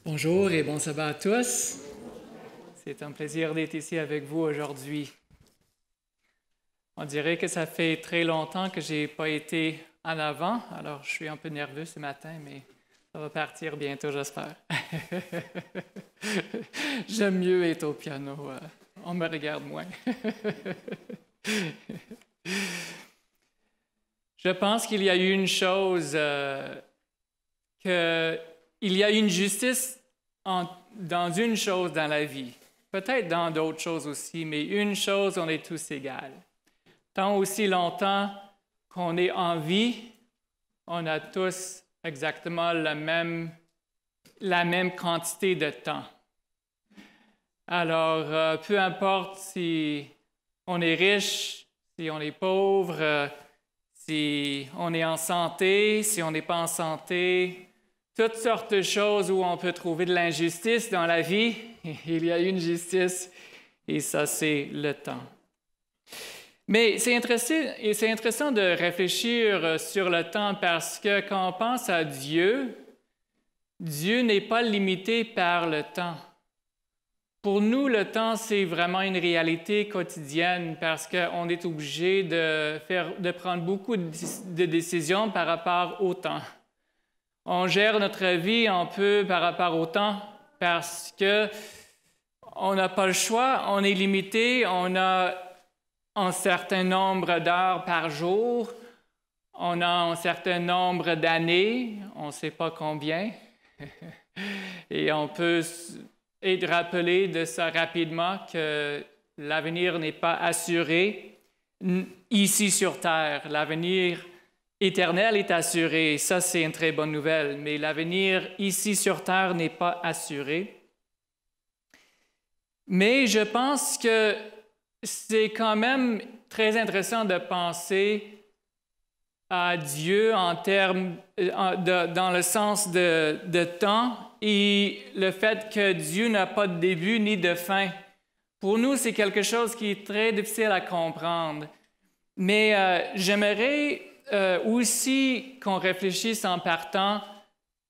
Bonjour et bon sabbat à tous. C'est un plaisir d'être ici avec vous aujourd'hui. On dirait que ça fait très longtemps que je n'ai pas été en avant, alors je suis un peu nerveux ce matin, mais ça va partir bientôt, j'espère. J'aime mieux être au piano, on me regarde moins. Je pense qu'il y a eu une chose il y a une justice dans une chose dans la vie, peut-être dans d'autres choses aussi, mais une chose, on est tous égaux. Tant aussi longtemps qu'on est en vie, on a tous exactement la même quantité de temps. Alors, peu importe si on est riche, si on est pauvre, si on est en santé, si on n'est pas en santé, toutes sortes de choses où on peut trouver de l'injustice dans la vie. Il y a une justice et ça, c'est le temps. Mais c'est intéressant de réfléchir sur le temps parce que quand on pense à Dieu, Dieu n'est pas limité par le temps. Pour nous, le temps, c'est vraiment une réalité quotidienne parce qu'on est obligé de prendre beaucoup de décisions par rapport au temps. On gère notre vie un peu par rapport au temps parce qu'on n'a pas le choix, on est limité, on a un certain nombre d'heures par jour, on a un certain nombre d'années, on ne sait pas combien, et on peut être rappelé de ça rapidement que l'avenir n'est pas assuré ici sur Terre. L'avenir éternel est assuré, ça c'est une très bonne nouvelle, mais l'avenir ici sur Terre n'est pas assuré. Mais je pense que c'est quand même très intéressant de penser à Dieu en termes, dans le sens de temps et le fait que Dieu n'a pas de début ni de fin. Pour nous, c'est quelque chose qui est très difficile à comprendre. Mais j'aimerais aussi qu'on réfléchisse en partant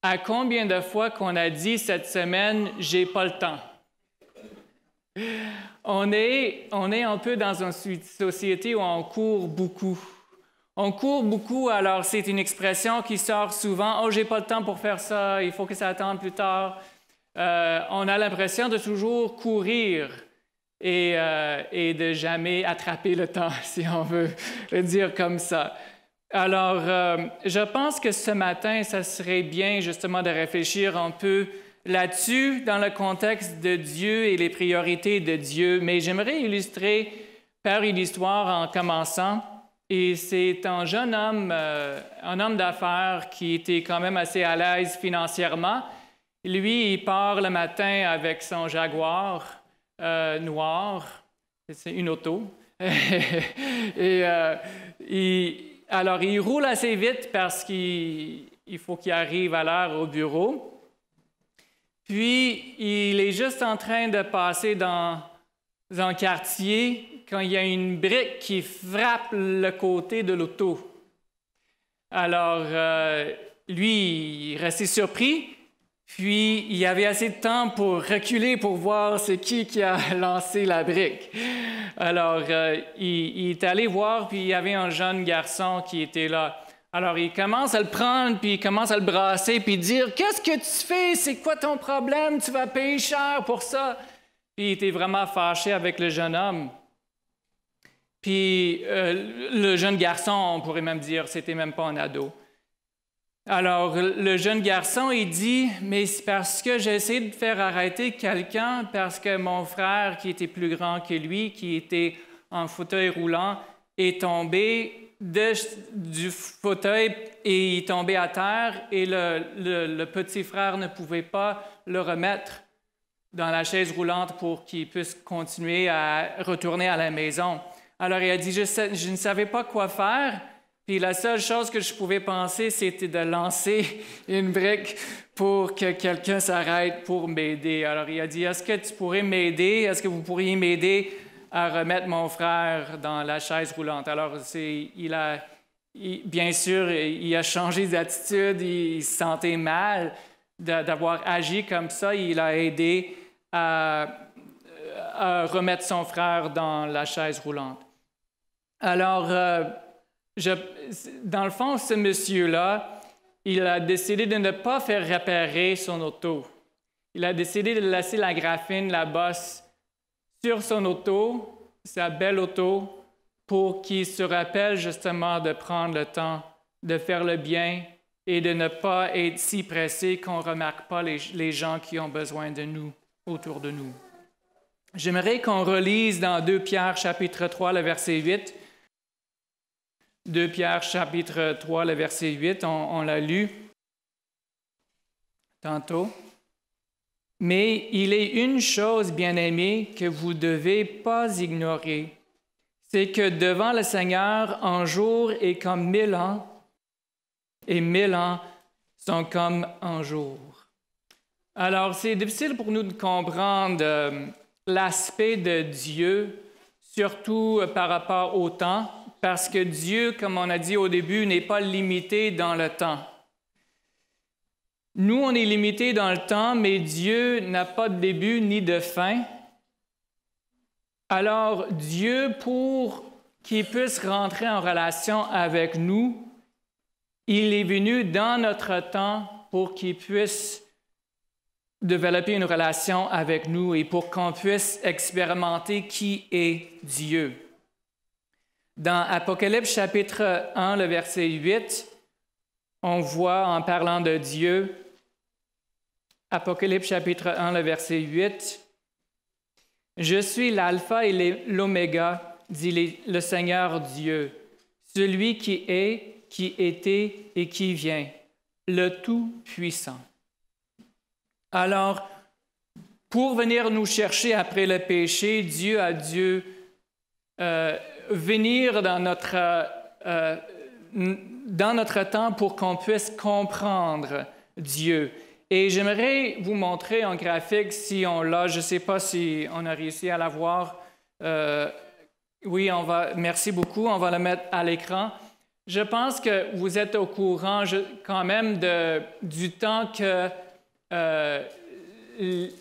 à combien de fois qu'on a dit cette semaine « j'ai pas le temps ». On est un peu dans une société où on court beaucoup. On court beaucoup, alors c'est une expression qui sort souvent « oh, j'ai pas le temps pour faire ça, il faut que ça attende plus tard ». On a l'impression de toujours courir et de jamais attraper le temps, si on veut le dire comme ça. Alors, je pense que ce matin, ça serait bien justement de réfléchir un peu là-dessus dans le contexte de Dieu et les priorités de Dieu. Mais j'aimerais illustrer par une histoire en commençant. Et c'est un jeune homme, un homme d'affaires qui était quand même assez à l'aise financièrement. Lui, il part le matin avec son Jaguar noir. C'est une auto. Alors, il roule assez vite parce qu'il faut qu'il arrive à l'heure au bureau. Puis, il est juste en train de passer dans un quartier quand il y a une brique qui frappe le côté de l'auto. Alors, lui, il restait surpris. Puis, il y avait assez de temps pour reculer pour voir c'est qui a lancé la brique. Alors, il est allé voir, puis il y avait un jeune garçon qui était là. Alors, il commence à le prendre, puis il commence à le brasser, puis dire « Qu'est-ce que tu fais? C'est quoi ton problème? Tu vas payer cher pour ça! » Puis il était vraiment fâché avec le jeune homme. Puis le jeune garçon, on pourrait même dire, c'était même pas un ado. Alors, le jeune garçon, il dit « Mais c'est parce que j'ai essayé de faire arrêter quelqu'un parce que mon frère, qui était plus grand que lui, qui était en fauteuil roulant, est tombé du fauteuil et il est tombé à terre et le petit frère ne pouvait pas le remettre dans la chaise roulante pour qu'il puisse continuer à retourner à la maison. » Alors, il a dit « Je ne savais pas quoi faire. » Puis la seule chose que je pouvais penser, c'était de lancer une brique pour que quelqu'un s'arrête pour m'aider. Alors il a dit, est-ce que tu pourrais m'aider? Est-ce que vous pourriez m'aider à remettre mon frère dans la chaise roulante? Alors bien sûr, il a changé d'attitude, il se sentait mal d'avoir agi comme ça, il a aidé à remettre son frère dans la chaise roulante. Alors, dans le fond, ce monsieur-là, il a décidé de ne pas faire réparer son auto. Il a décidé de laisser la graphine, la bosse, sur son auto, sa belle auto, pour qu'il se rappelle justement de prendre le temps de faire le bien et de ne pas être si pressé qu'on ne remarque pas les gens qui ont besoin de nous, autour de nous. J'aimerais qu'on relise dans 2 Pierre chapitre 3, le verset 8. 2 Pierre chapitre 3, le verset 8, on l'a lu tantôt. Mais il est une chose, bien-aimés, que vous ne devez pas ignorer, c'est que devant le Seigneur, un jour est comme 1000 ans, et 1000 ans sont comme un jour. Alors, c'est difficile pour nous de comprendre l'aspect de Dieu, surtout par rapport au temps, parce que Dieu, comme on a dit au début, n'est pas limité dans le temps. Nous, on est limité dans le temps, mais Dieu n'a pas de début ni de fin. Alors, Dieu, pour qu'il puisse rentrer en relation avec nous, il est venu dans notre temps pour qu'il puisse développer une relation avec nous et pour qu'on puisse expérimenter qui est Dieu. Dans Apocalypse chapitre 1, le verset 8, on voit en parlant de Dieu, Apocalypse chapitre 1, le verset 8, « Je suis l'alpha et l'oméga, dit le Seigneur Dieu, celui qui est, qui était et qui vient, le Tout-Puissant. » Alors, pour venir nous chercher après le péché, Dieu a dû venir dans notre temps pour qu'on puisse comprendre Dieu. Et j'aimerais vous montrer en graphique, si on l'a, je ne sais pas si on a réussi à l'avoir. Oui, merci beaucoup, on va le mettre à l'écran. Je pense que vous êtes au courant quand même du temps que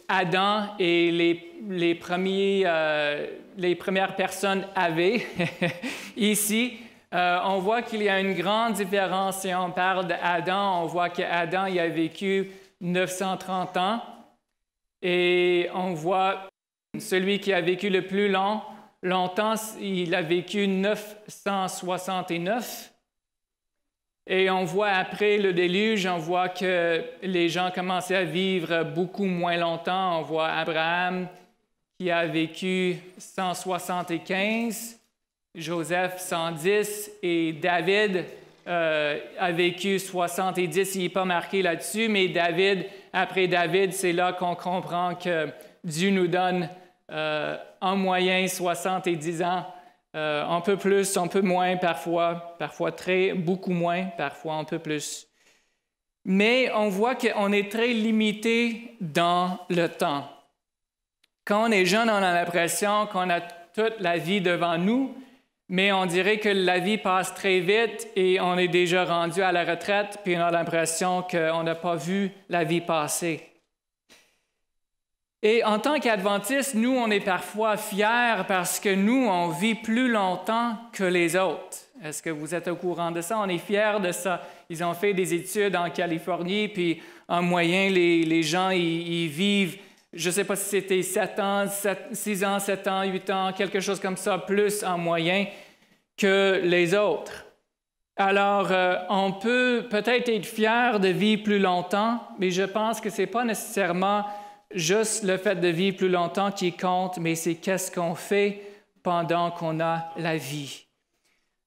Adam et les premières personnes avaient ici. On voit qu'il y a une grande différence. Si on parle d'Adam, on voit qu'Adam il a vécu 930 ans. Et on voit celui qui a vécu le plus longtemps, il a vécu 969. Et on voit après le déluge, on voit que les gens commençaient à vivre beaucoup moins longtemps. On voit Abraham qui a vécu 175, Joseph 110 et David a vécu 70. Il n'est pas marqué là-dessus, mais après David, c'est là qu'on comprend que Dieu nous donne en moyenne 70 ans. Un peu plus, un peu moins parfois beaucoup moins, parfois un peu plus. Mais on voit qu'on est très limité dans le temps. Quand on est jeune, on a l'impression qu'on a toute la vie devant nous, mais on dirait que la vie passe très vite et on est déjà rendu à la retraite, puis on a l'impression qu'on n'a pas vu la vie passer. Et en tant qu'adventistes, nous, on est parfois fiers parce que nous, on vit plus longtemps que les autres. Est-ce que vous êtes au courant de ça? On est fiers de ça. Ils ont fait des études en Californie, puis en moyenne, les gens, ils vivent, je ne sais pas si c'était 7 ans, 6 ans, 7 ans, 8 ans, quelque chose comme ça, plus en moyenne que les autres. Alors, on peut peut-être être fier de vivre plus longtemps, mais je pense que ce n'est pas nécessairement juste le fait de vivre plus longtemps qui compte, mais c'est qu'est-ce qu'on fait pendant qu'on a la vie.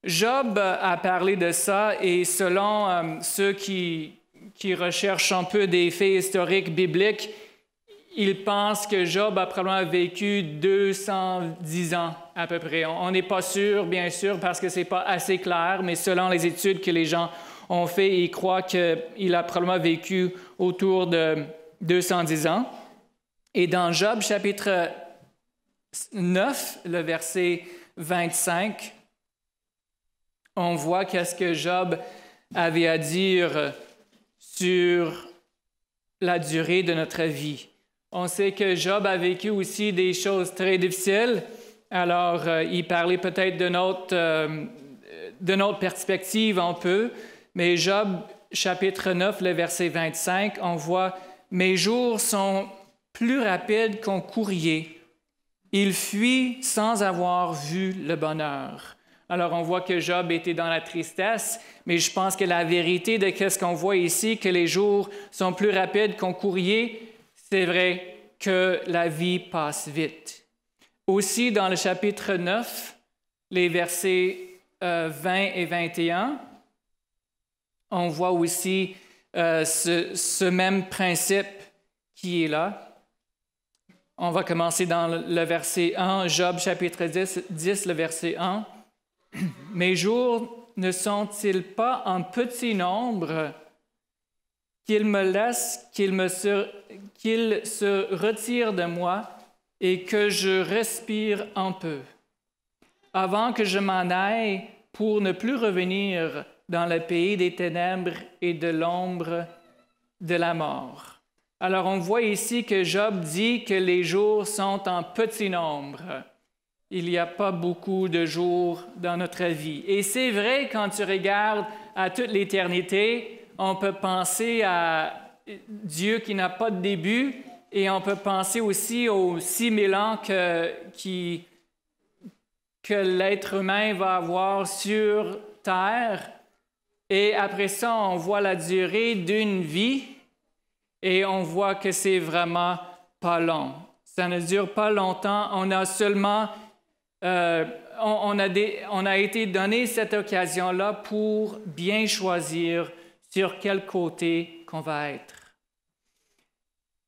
Job a parlé de ça et selon ceux qui recherchent un peu des faits historiques bibliques, ils pensent que Job a probablement vécu 210 ans à peu près. On n'est pas sûr, bien sûr, parce que ce n'est pas assez clair, mais selon les études que les gens ont faites, ils croient qu'il a probablement vécu autour de 210 ans. Et dans Job, chapitre 9, le verset 25, on voit qu'est-ce que Job avait à dire sur la durée de notre vie. On sait que Job a vécu aussi des choses très difficiles. Alors, il parlait peut-être de notre perspective un peu, mais Job, chapitre 9, le verset 25, on voit « Mes jours sont plus rapides qu'un courrier. Il fuit sans avoir vu le bonheur. » Alors, on voit que Job était dans la tristesse, mais je pense que la vérité de ce qu'on voit ici, que les jours sont plus rapides qu'un courrier, c'est vrai que la vie passe vite. Aussi, dans le chapitre 9, les versets 20 et 21, on voit aussi ce même principe qui est là. On va commencer dans le verset 1, Job chapitre 10 le verset 1. « Mes jours ne sont-ils pas en petit nombre qu'il me laisse, qu'il se retire de moi et que je respire un peu, avant que je m'en aille pour ne plus revenir dans le pays des ténèbres et de l'ombre de la mort. » Alors, on voit ici que Job dit que les jours sont en petit nombre. Il n'y a pas beaucoup de jours dans notre vie. Et c'est vrai, quand tu regardes à toute l'éternité, on peut penser à Dieu qui n'a pas de début, et on peut penser aussi aux 6000 ans que l'être humain va avoir sur Terre. Et après ça, on voit la durée d'une vie et on voit que c'est vraiment pas long. Ça ne dure pas longtemps. On a seulement, on a été donné cette occasion-là pour bien choisir sur quel côté qu'on va être.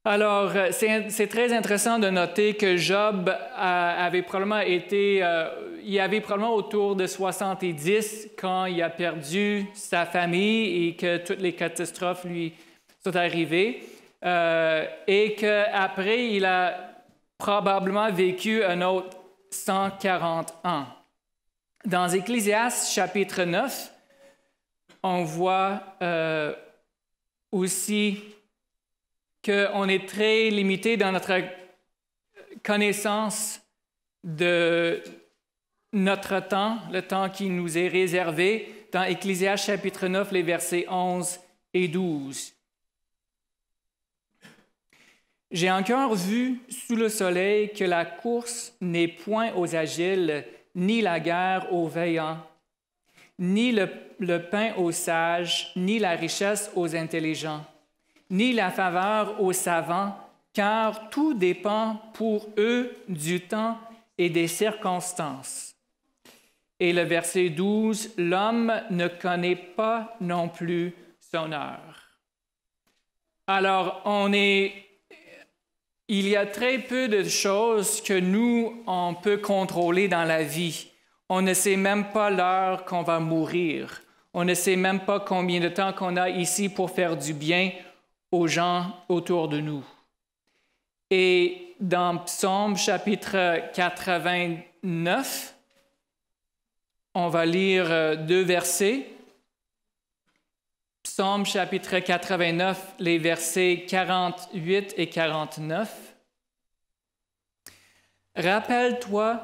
Alors, c'est très intéressant de noter que Job avait probablement il avait probablement autour de 70 quand il a perdu sa famille et que toutes les catastrophes lui sont arrivées. Et qu'après, il a probablement vécu un autre 140 ans. Dans Ecclésiaste, chapitre 9, on voit aussi qu'on est très limité dans notre connaissance de notre temps, le temps qui nous est réservé, dans Ecclésiaste chapitre 9, les versets 11 et 12. « J'ai encore vu sous le soleil que la course n'est point aux agiles, ni la guerre aux vaillants, ni le pain aux sages, ni la richesse aux intelligents, ni la faveur aux savants, car tout dépend pour eux du temps et des circonstances. » Et le verset 12, « L'homme ne connaît pas non plus son heure. » Alors, il y a très peu de choses que nous, on peut contrôler dans la vie. On ne sait même pas l'heure qu'on va mourir. On ne sait même pas combien de temps qu'on a ici pour faire du bien aux gens autour de nous. Et dans Psaume chapitre 89, on va lire 2 versets. Psaume chapitre 89, les versets 48 et 49. « Rappelle-toi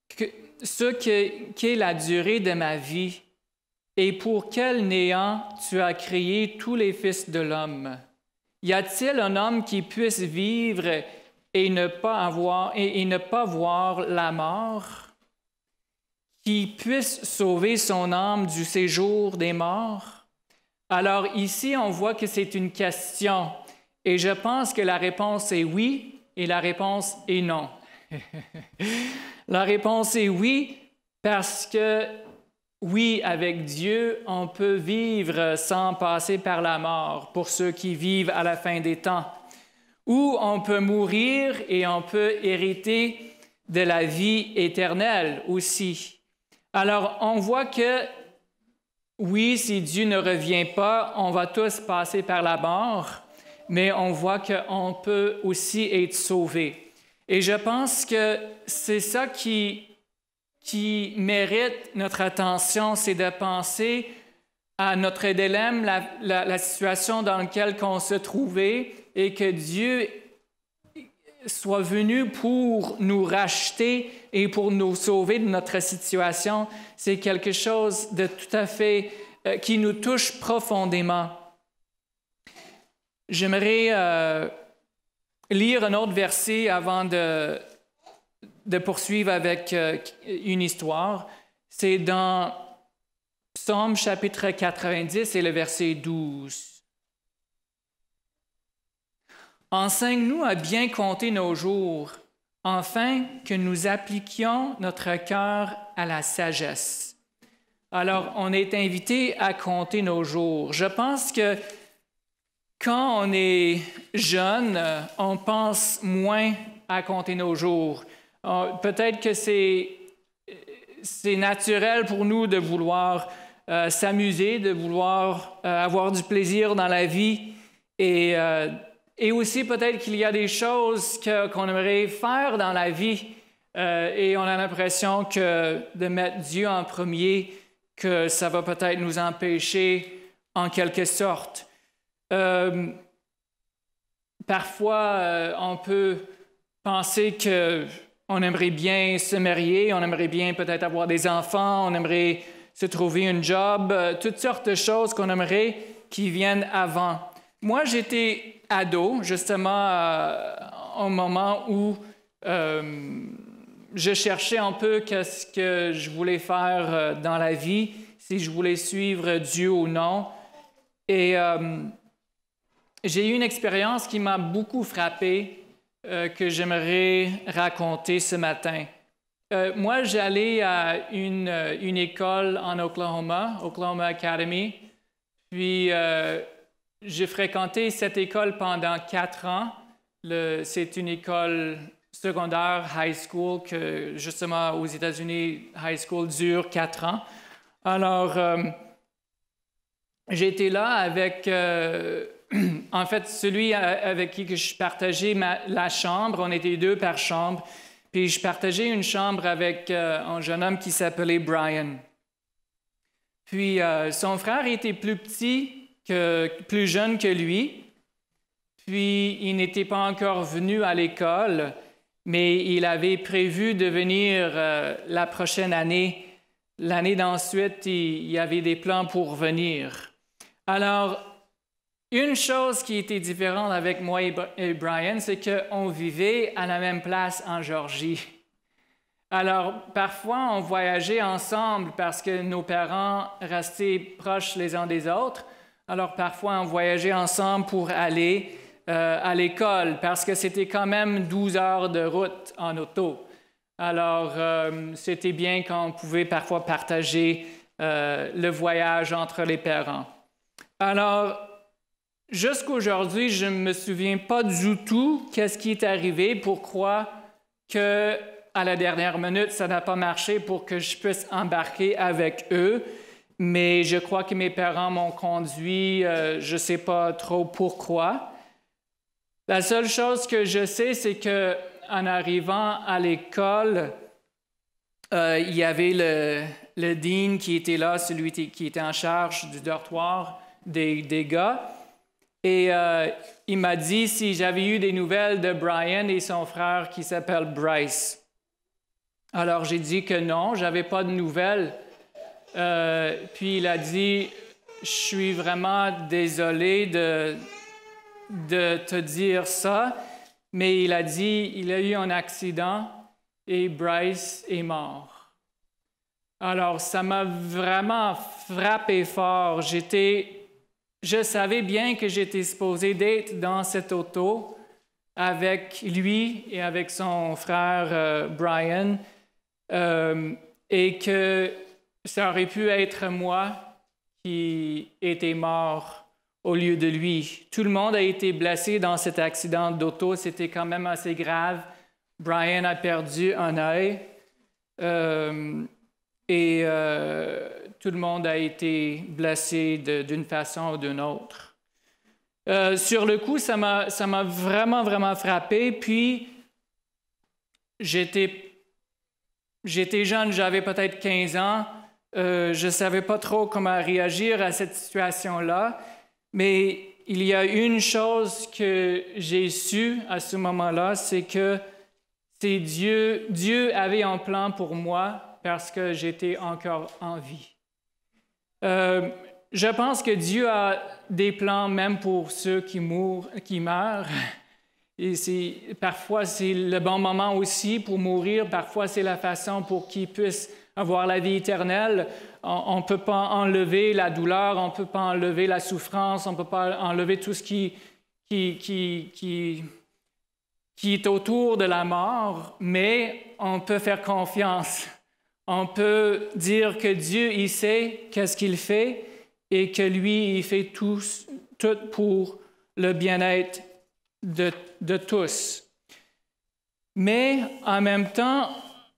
qu'est la durée de ma vie, et pour quel néant tu as créé tous les fils de l'homme. Y a-t-il un homme qui puisse vivre et ne pas voir la mort, qui puisse sauver son âme du séjour des morts? » Alors ici, on voit que c'est une question, et je pense que la réponse est oui, et la réponse est non. La réponse est oui, parce que oui, avec Dieu, on peut vivre sans passer par la mort pour ceux qui vivent à la fin des temps. Ou on peut mourir et on peut hériter de la vie éternelle aussi. Alors, on voit que oui, si Dieu ne revient pas, on va tous passer par la mort, mais on voit qu'on peut aussi être sauvé. Et je pense que c'est ça qui mérite notre attention, c'est de penser à notre dilemme, la situation dans laquelle on se trouvait, et que Dieu soit venu pour nous racheter et pour nous sauver de notre situation, c'est quelque chose de tout à fait qui nous touche profondément. J'aimerais lire un autre verset avant de poursuivre avec une histoire. C'est dans Psaume chapitre 90 et le verset 12. Enseigne-nous à bien compter nos jours, afin que nous appliquions notre cœur à la sagesse. Alors, on est invité à compter nos jours. Je pense que quand on est jeune, on pense moins à compter nos jours. Peut-être que c'est naturel pour nous de vouloir s'amuser, de vouloir avoir du plaisir dans la vie et aussi peut-être qu'il y a des choses qu'on aimerait faire dans la vie et on a l'impression que de mettre Dieu en premier, que ça va peut-être nous empêcher en quelque sorte. Parfois, on peut penser qu'on aimerait bien se marier, on aimerait bien peut-être avoir des enfants, on aimerait se trouver un job, toutes sortes de choses qu'on aimerait qui viennent avant. Moi, j'étais ado, justement, au moment où je cherchais un peu qu'est-ce que je voulais faire dans la vie, si je voulais suivre Dieu ou non. Et j'ai eu une expérience qui m'a beaucoup frappé, que j'aimerais raconter ce matin. Moi, j'allais à une école en Oklahoma Academy, puis j'ai fréquenté cette école pendant 4 ans. C'est une école secondaire, high school, que justement aux États-Unis, high school dure 4 ans. Alors, j'étais là avec, en fait, celui avec qui je partageais la chambre. On était 2 par chambre. Puis je partageais une chambre avec un jeune homme qui s'appelait Brian. Puis son frère était plus petit, plus jeune que lui. Puis il n'était pas encore venu à l'école, mais il avait prévu de venir la prochaine année. L'année d'ensuite, il y avait des plans pour venir. Alors, une chose qui était différente avec moi et Brian, c'est qu'on vivait à la même place en Géorgie. Alors, parfois, on voyageait ensemble parce que nos parents restaient proches les uns des autres. Alors, parfois, on voyageait ensemble pour aller à l'école parce que c'était quand même 12 heures de route en auto. Alors, c'était bien qu'on pouvait parfois partager le voyage entre les parents. Alors, jusqu'aujourd'hui, je ne me souviens pas du tout qu'est-ce qui est arrivé, pourquoi que à la dernière minute, ça n'a pas marché pour que je puisse embarquer avec eux. Mais je crois que mes parents m'ont conduit, je ne sais pas trop pourquoi. La seule chose que je sais, c'est qu'en arrivant à l'école, il y avait le dean qui était là, celui qui était en charge du dortoir des gars. Et il m'a dit si j'avais eu des nouvelles de Brian et son frère qui s'appelle Bryce. Alors j'ai dit que non, je n'avais pas de nouvelles. Puis il a dit, je suis vraiment désolé de te dire ça, mais il a dit, il a eu un accident et Bryce est mort. Alors ça m'a vraiment frappé fort. Je savais bien que j'étais supposé d'être dans cette auto avec lui et avec son frère Brian et que ça aurait pu être moi qui était mort au lieu de lui. Tout le monde a été blessé dans cet accident d'auto. C'était quand même assez grave. Brian a perdu un œil et tout le monde a été blessé d'une façon ou d'une autre. Sur le coup, ça m'a vraiment, vraiment frappé. Puis, j'étais jeune, j'avais peut-être 15 ans. Je ne savais pas trop comment réagir à cette situation-là, mais il y a une chose que j'ai su à ce moment-là, c'est que c'est Dieu avait un plan pour moi parce que j'étais encore en vie. Je pense que Dieu a des plans même pour ceux qui meurent. Et parfois, c'est le bon moment aussi pour mourir. Parfois, c'est la façon pour qu'ils puissent avoir la vie éternelle. On ne peut pas enlever la douleur, on ne peut pas enlever la souffrance, on ne peut pas enlever tout ce qui est autour de la mort, mais on peut faire confiance. On peut dire que Dieu, il sait qu'est-ce qu'il fait et que lui, il fait tout pour le bien-être de tous. Mais en même temps,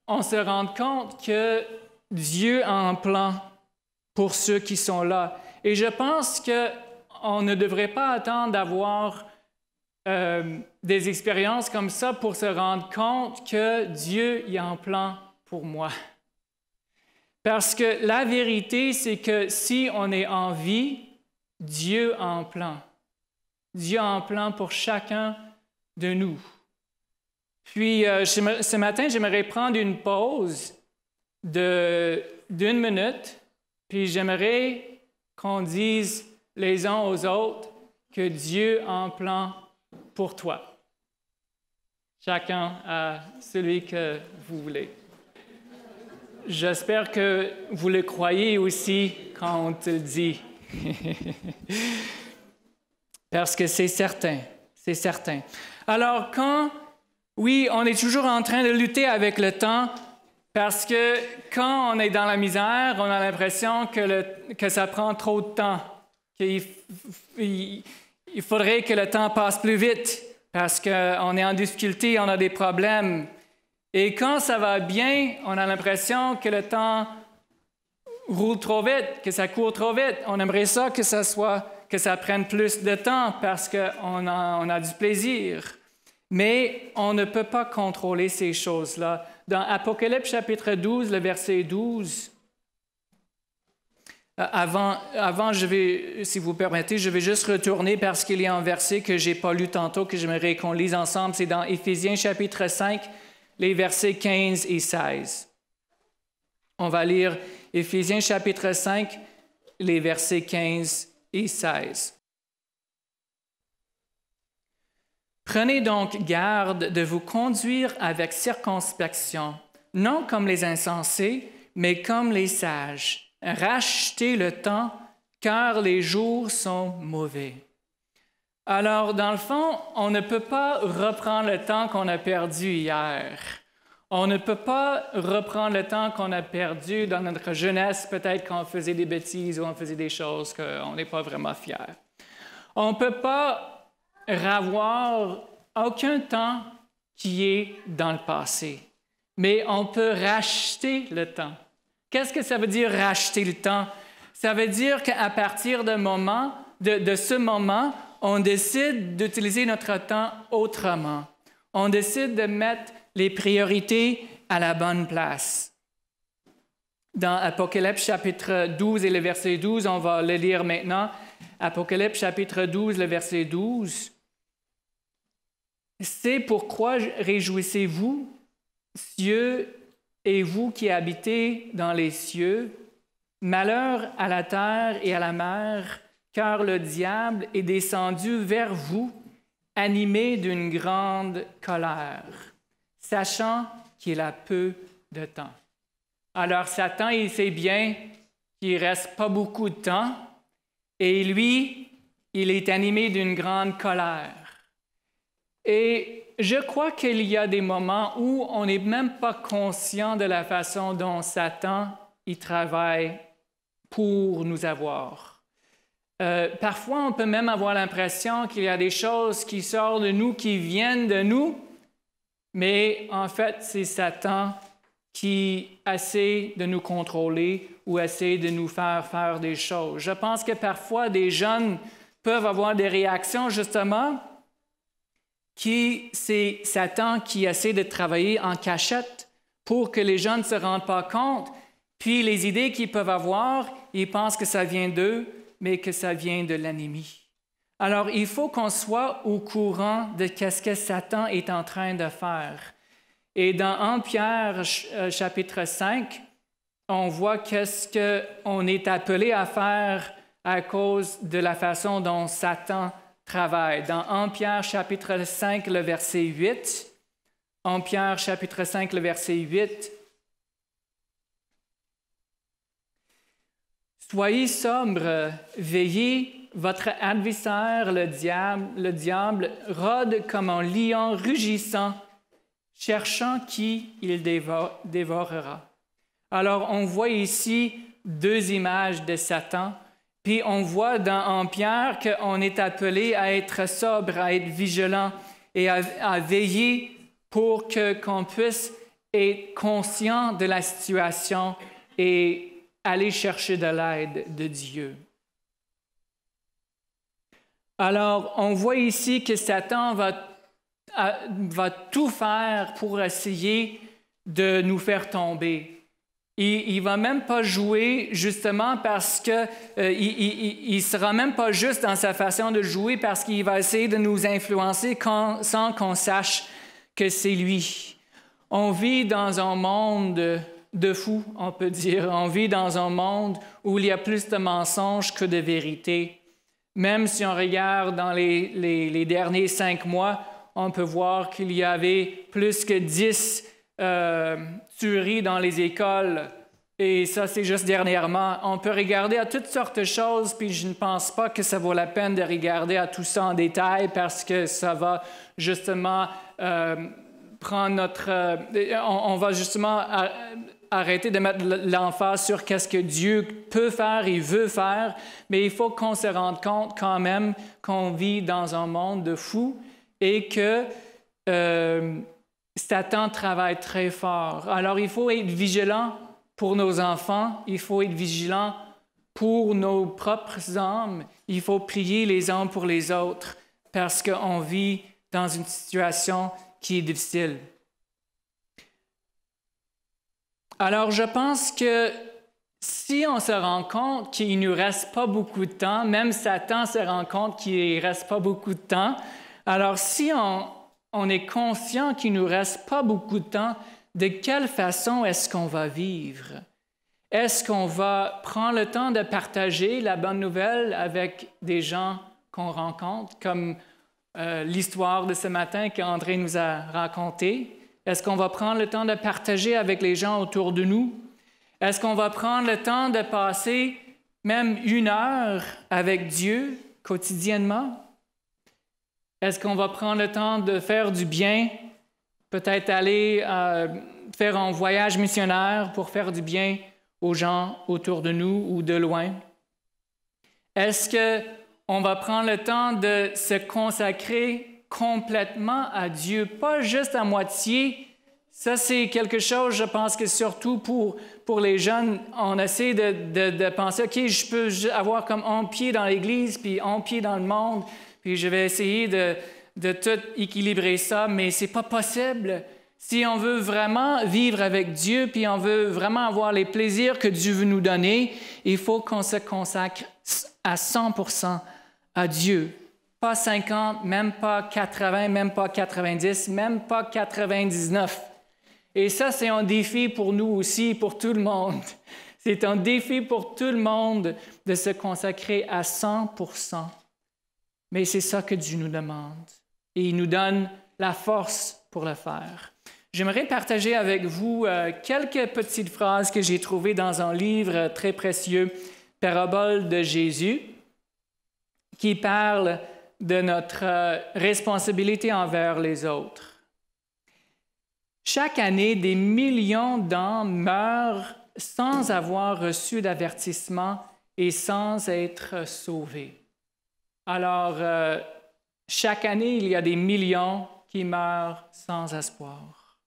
on se rend compte que Dieu a un plan pour ceux qui sont là. Et je pense qu'on ne devrait pas attendre d'avoir des expériences comme ça pour se rendre compte que Dieu y a un plan pour moi. Parce que la vérité, c'est que si on est en vie, Dieu a un plan. Dieu a un plan pour chacun de nous. Puis, ce matin, j'aimerais prendre une pause d'1 minute, puis j'aimerais qu'on dise les uns aux autres que Dieu a un plan pour toi. Chacun a celui que vous voulez. J'espère que vous le croyez aussi quand on te le dit. Parce que c'est certain, c'est certain. Alors, oui, on est toujours en train de lutter avec le temps parce que quand on est dans la misère, on a l'impression que ça prend trop de temps, qu'il faudrait que le temps passe plus vite parce qu'on est en difficulté, on a des problèmes. Et quand ça va bien, on a l'impression que le temps roule trop vite, que ça court trop vite. On aimerait ça que ça prenne plus de temps parce qu'on a du plaisir. Mais on ne peut pas contrôler ces choses-là. Dans Apocalypse chapitre 12, le verset 12, avant si vous permettez, je vais juste retourner parce qu'il y a un verset que je n'ai pas lu tantôt, que j'aimerais qu'on lise ensemble. C'est dans Éphésiens chapitre 5, les versets 15 et 16. On va lire Éphésiens chapitre 5, les versets 15 et 16. Prenez donc garde de vous conduire avec circonspection, non comme les insensés, mais comme les sages. Rachetez le temps, car les jours sont mauvais. Alors, dans le fond, on ne peut pas reprendre le temps qu'on a perdu hier. On ne peut pas reprendre le temps qu'on a perdu dans notre jeunesse, peut-être quand on faisait des bêtises ou on faisait des choses qu'on n'est pas vraiment fiers. On ne peut pas ravoir aucun temps qui est dans le passé, mais on peut racheter le temps. Qu'est-ce que ça veut dire racheter le temps? Ça veut dire qu'à partir de ce moment, on décide d'utiliser notre temps autrement. On décide de mettre les priorités à la bonne place. Dans Apocalypse chapitre 12 et le verset 12, on va le lire maintenant. Apocalypse chapitre 12, le verset 12. C'est pourquoi réjouissez-vous, cieux, et vous qui habitez dans les cieux. Malheur à la terre et à la mer, car le diable est descendu vers vous, animé d'une grande colère, sachant qu'il a peu de temps. Alors Satan, il sait bien qu'il ne reste pas beaucoup de temps, et lui, il est animé d'une grande colère. Et je crois qu'il y a des moments où on n'est même pas conscient de la façon dont Satan il travaille pour nous avoir. Parfois, on peut même avoir l'impression qu'il y a des choses qui sortent de nous, qui viennent de nous, mais en fait, c'est Satan qui essaie de nous contrôler ou essaie de nous faire des choses. Je pense que parfois, des jeunes peuvent avoir des réactions, justement, c'est Satan qui essaie de travailler en cachette pour que les gens ne se rendent pas compte. Puis les idées qu'ils peuvent avoir, ils pensent que ça vient d'eux, mais que ça vient de l'ennemi. Alors, il faut qu'on soit au courant de ce que Satan est en train de faire. Et dans 1 Pierre, chapitre 5, on voit qu'est-ce qu'on est appelé à faire à cause de la façon dont Satan travaille. Dans 1 Pierre, chapitre 5, le verset 8, 1 Pierre, chapitre 5, le verset 8, « Soyez sobres, veillez. Votre adversaire, le diable, rôde comme un lion rugissant, cherchant qui il dévorera. » Alors, on voit ici deux images de Satan, puis on voit dans Pierre qu'on est appelé à être sobre, à être vigilant et à veiller pour qu'on puisse être conscient de la situation et aller chercher de l'aide de Dieu. Alors, on voit ici que Satan va tout faire pour essayer de nous faire tomber. Il ne va même pas jouer justement parce que il sera même pas juste dans sa façon de jouer parce qu'il va essayer de nous influencer sans qu'on sache que c'est lui. On vit dans un monde de fous, on peut dire. On vit dans un monde où il y a plus de mensonges que de vérité. Même si on regarde dans les derniers 5 mois, on peut voir qu'il y avait plus que 10 tueries dans les écoles. Et ça, c'est juste dernièrement. On peut regarder à toutes sortes de choses, puis je ne pense pas que ça vaut la peine de regarder à tout ça en détail parce que ça va justement prendre notre... on va justement arrêter de mettre l'emphase sur qu'est-ce que Dieu peut faire et veut faire, mais il faut qu'on se rende compte quand même qu'on vit dans un monde de fous et que Satan travaille très fort. Alors, il faut être vigilant pour nos enfants, il faut être vigilant pour nos propres âmes, il faut prier les uns pour les autres parce qu'on vit dans une situation qui est difficile. Alors, je pense que si on se rend compte qu'il ne nous reste pas beaucoup de temps, même Satan se rend compte qu'il ne reste pas beaucoup de temps, alors si on est conscient qu'il ne nous reste pas beaucoup de temps, de quelle façon est-ce qu'on va vivre? Est-ce qu'on va prendre le temps de partager la bonne nouvelle avec des gens qu'on rencontre, comme l'histoire de ce matin qu'André nous a racontée? Est-ce qu'on va prendre le temps de partager avec les gens autour de nous? Est-ce qu'on va prendre le temps de passer même 1 heure avec Dieu quotidiennement? Est-ce qu'on va prendre le temps de faire du bien, peut-être aller faire un voyage missionnaire pour faire du bien aux gens autour de nous ou de loin? Est-ce qu'on va prendre le temps de se consacrer complètement à Dieu, pas juste à moitié? Ça, c'est quelque chose, je pense que surtout pour les jeunes, on essaie de penser, OK, je peux avoir comme un pied dans l'Église, puis un pied dans le monde, puis je vais essayer de tout équilibrer ça, mais c'est pas possible. Si on veut vraiment vivre avec Dieu, puis on veut vraiment avoir les plaisirs que Dieu veut nous donner, il faut qu'on se consacre à 100% à Dieu. Pas 50, même pas 80, même pas 90, même pas 99. Et ça, c'est un défi pour nous aussi, pour tout le monde. C'est un défi pour tout le monde de se consacrer à 100%. Mais c'est ça que Dieu nous demande. Et il nous donne la force pour le faire. J'aimerais partager avec vous quelques petites phrases que j'ai trouvées dans un livre très précieux, Parabole de Jésus, qui parle de notre responsabilité envers les autres. Chaque année, des millions d'âmes meurent sans avoir reçu d'avertissement et sans être sauvés. Alors, chaque année, il y a des millions qui meurent sans espoir.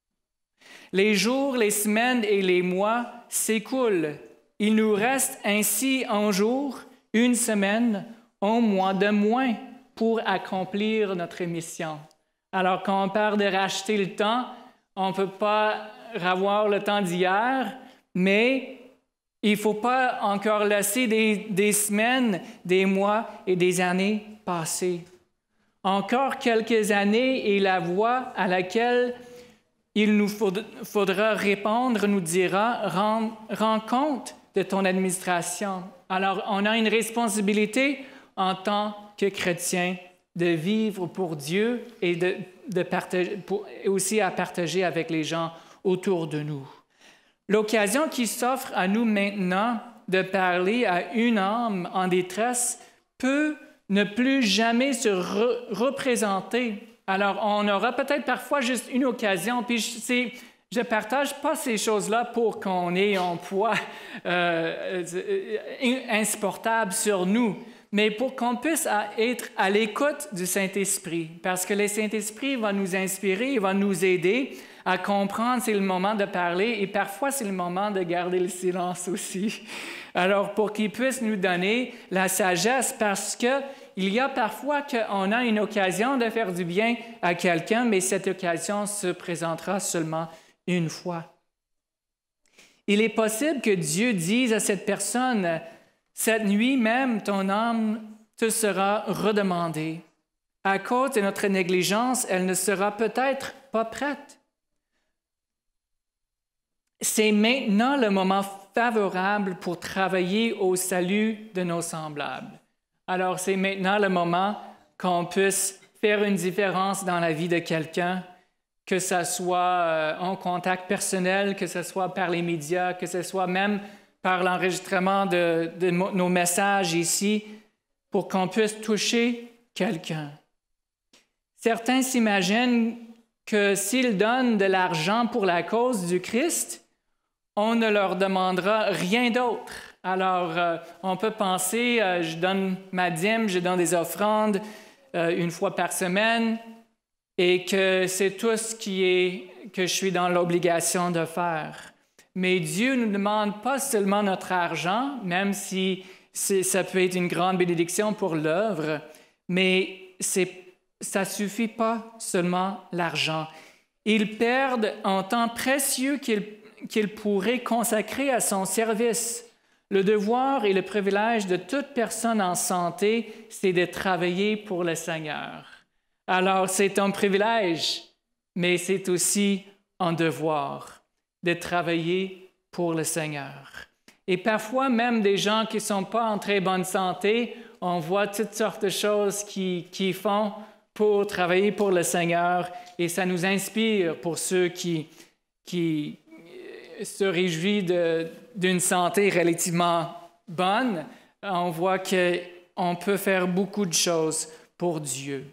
Les jours, les semaines et les mois s'écoulent. Il nous reste ainsi un jour, une semaine, un mois de moins pour accomplir notre mission. Alors, quand on parle de racheter le temps, on ne peut pas avoir le temps d'hier, mais Il ne faut pas encore laisser des semaines, des mois et des années passer. Encore quelques années et la voie à laquelle il nous faudra répondre nous dira « Rends compte de ton administration ». Alors, on a une responsabilité en tant que chrétien de vivre pour Dieu et de partager, aussi à partager avec les gens autour de nous. L'occasion qui s'offre à nous maintenant de parler à une âme en détresse peut ne plus jamais se représenter. Alors, on aura peut-être parfois juste une occasion, puis je ne partage pas ces choses-là pour qu'on ait un poids insupportable sur nous, mais pour qu'on puisse être à l'écoute du Saint-Esprit, parce que le Saint-Esprit va nous inspirer, il va nous aider à comprendre c'est le moment de parler et parfois c'est le moment de garder le silence aussi. Alors, pour qu'il puisse nous donner la sagesse, parce qu'il y a parfois qu'on a une occasion de faire du bien à quelqu'un, mais cette occasion se présentera seulement une fois. Il est possible que Dieu dise à cette personne, « Cette nuit même, ton âme te sera redemandée. À cause de notre négligence, elle ne sera peut-être pas prête. » C'est maintenant le moment favorable pour travailler au salut de nos semblables. Alors, c'est maintenant le moment qu'on puisse faire une différence dans la vie de quelqu'un, que ce soit en contact personnel, que ce soit par les médias, que ce soit même par l'enregistrement de nos messages ici, pour qu'on puisse toucher quelqu'un. Certains s'imaginent que s'ils donnent de l'argent pour la cause du Christ, on ne leur demandera rien d'autre. Alors, on peut penser, je donne ma dîme, je donne des offrandes une fois par semaine et que c'est tout ce que je suis dans l'obligation de faire. Mais Dieu ne nous demande pas seulement notre argent, même si ça peut être une grande bénédiction pour l'œuvre, mais ça ne suffit pas seulement l'argent. Ils perdent un temps précieux qu'il pourrait consacrer à son service. Le devoir et le privilège de toute personne en santé, c'est de travailler pour le Seigneur. Alors, c'est un privilège, mais c'est aussi un devoir de travailler pour le Seigneur. Et parfois, même des gens qui ne sont pas en très bonne santé, on voit toutes sortes de choses qu'ils font pour travailler pour le Seigneur, et ça nous inspire pour ceux qui se réjouit d'une santé relativement bonne. On voit qu'on peut faire beaucoup de choses pour Dieu.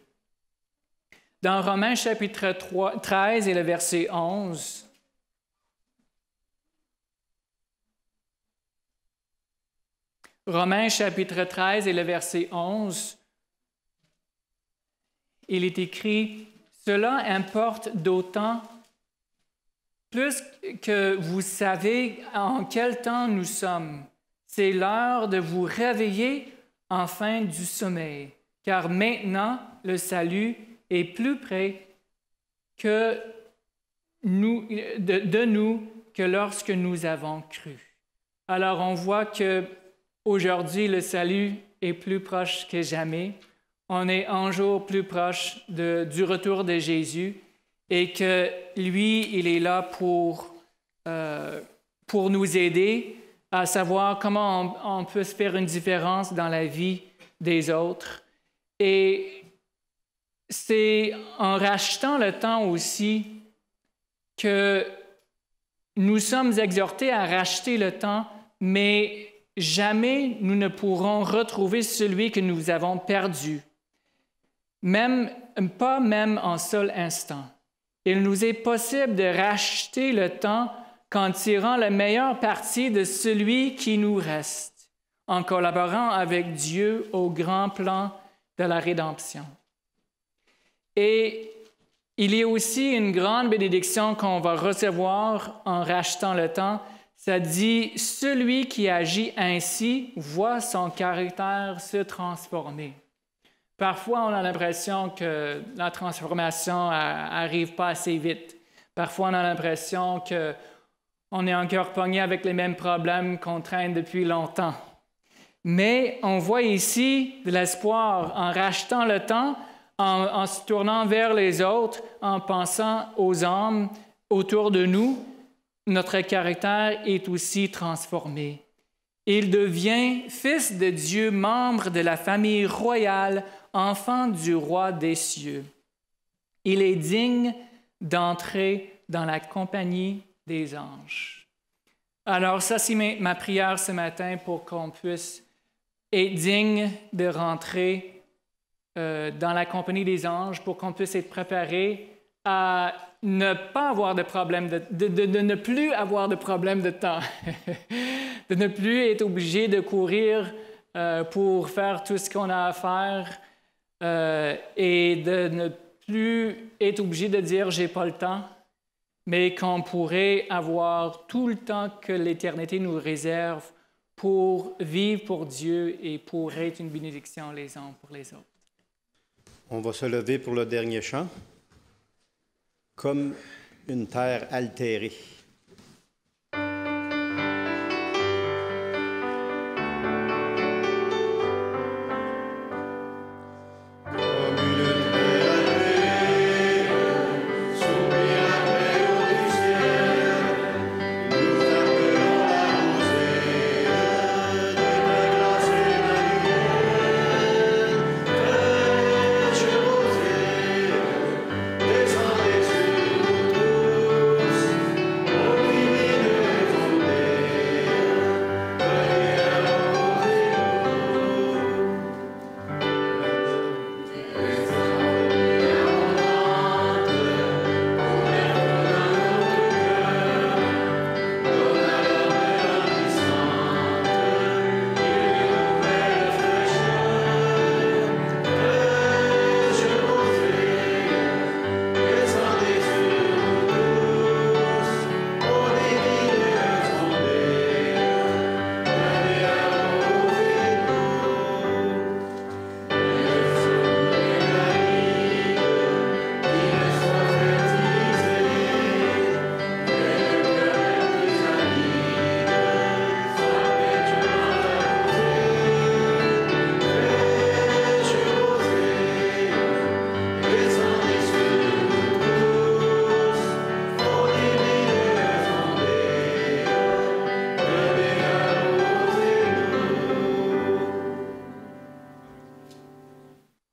Dans Romains chapitre 13 et le verset 11, Romains chapitre 13 et le verset 11, il est écrit « Cela importe d'autant plus que vous savez en quel temps nous sommes. C'est l'heure de vous réveiller enfin du sommeil, car maintenant le salut est plus près de nous que lorsque nous avons cru. » Alors on voit qu'aujourd'hui le salut est plus proche que jamais. On est un jour plus proche du retour de Jésus. Et que lui, il est là pour nous aider à savoir comment on peut se faire une différence dans la vie des autres. Et c'est en rachetant le temps aussi que nous sommes exhortés à racheter le temps, mais jamais nous ne pourrons retrouver celui que nous avons perdu, pas même en seul instant. Il nous est possible de racheter le temps qu'en tirant la meilleure partie de celui qui nous reste, en collaborant avec Dieu au grand plan de la rédemption. Et il y a aussi une grande bénédiction qu'on va recevoir en rachetant le temps. Ça dit « Celui qui agit ainsi voit son caractère se transformer ». Parfois, on a l'impression que la transformation n'arrive pas assez vite. Parfois, on a l'impression on est encore pogné avec les mêmes problèmes qu'on traîne depuis longtemps. Mais on voit ici de l'espoir en rachetant le temps, en se tournant vers les autres, en pensant aux âmes autour de nous. Notre caractère est aussi transformé. Il devient fils de Dieu, membre de la famille royale, enfant du roi des cieux. Il est digne d'entrer dans la compagnie des anges. Alors ça, c'est ma prière ce matin pour qu'on puisse être digne de rentrer dans la compagnie des anges, pour qu'on puisse être préparé à ne pas avoir de problème, de ne plus avoir de problème de temps, de ne plus être obligé de courir pour faire tout ce qu'on a à faire et de ne plus être obligé de dire « j'ai pas le temps », mais qu'on pourrait avoir tout le temps que l'Éternité nous réserve pour vivre pour Dieu et pour être une bénédiction les uns pour les autres. On va se lever pour le dernier chant. Comme une terre altérée.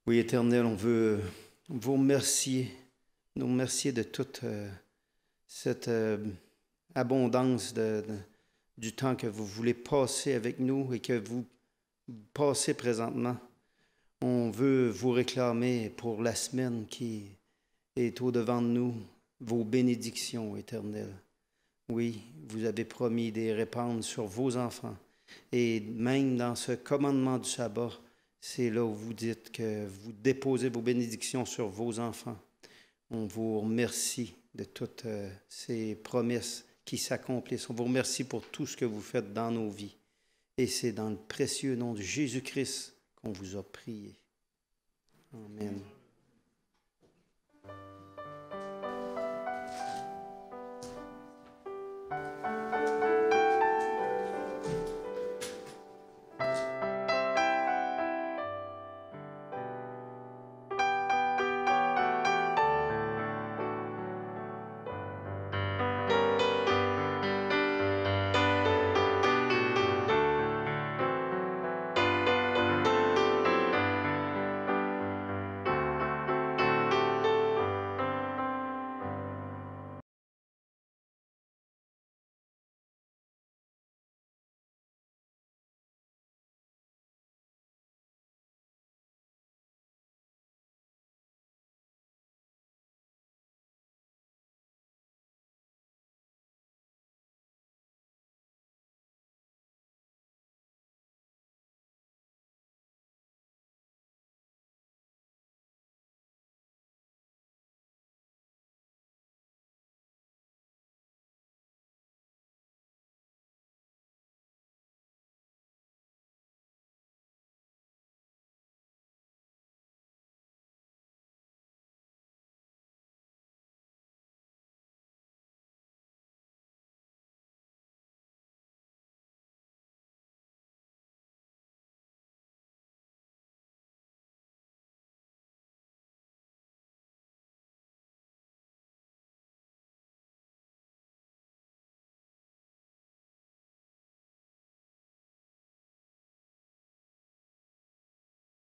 Oui, Éternel, on veut vous remercier, nous remercier de toute cette abondance du temps que vous voulez passer avec nous et que vous passez présentement. On veut vous réclamer pour la semaine qui est au-devant de nous, vos bénédictions éternelles. Oui, vous avez promis de les répandre sur vos enfants. Et même dans ce commandement du sabbat, c'est là où vous dites que vous déposez vos bénédictions sur vos enfants. On vous remercie de toutes ces promesses qui s'accomplissent. On vous remercie pour tout ce que vous faites dans nos vies. Et c'est dans le précieux nom de Jésus-Christ qu'on vous a prié. Amen.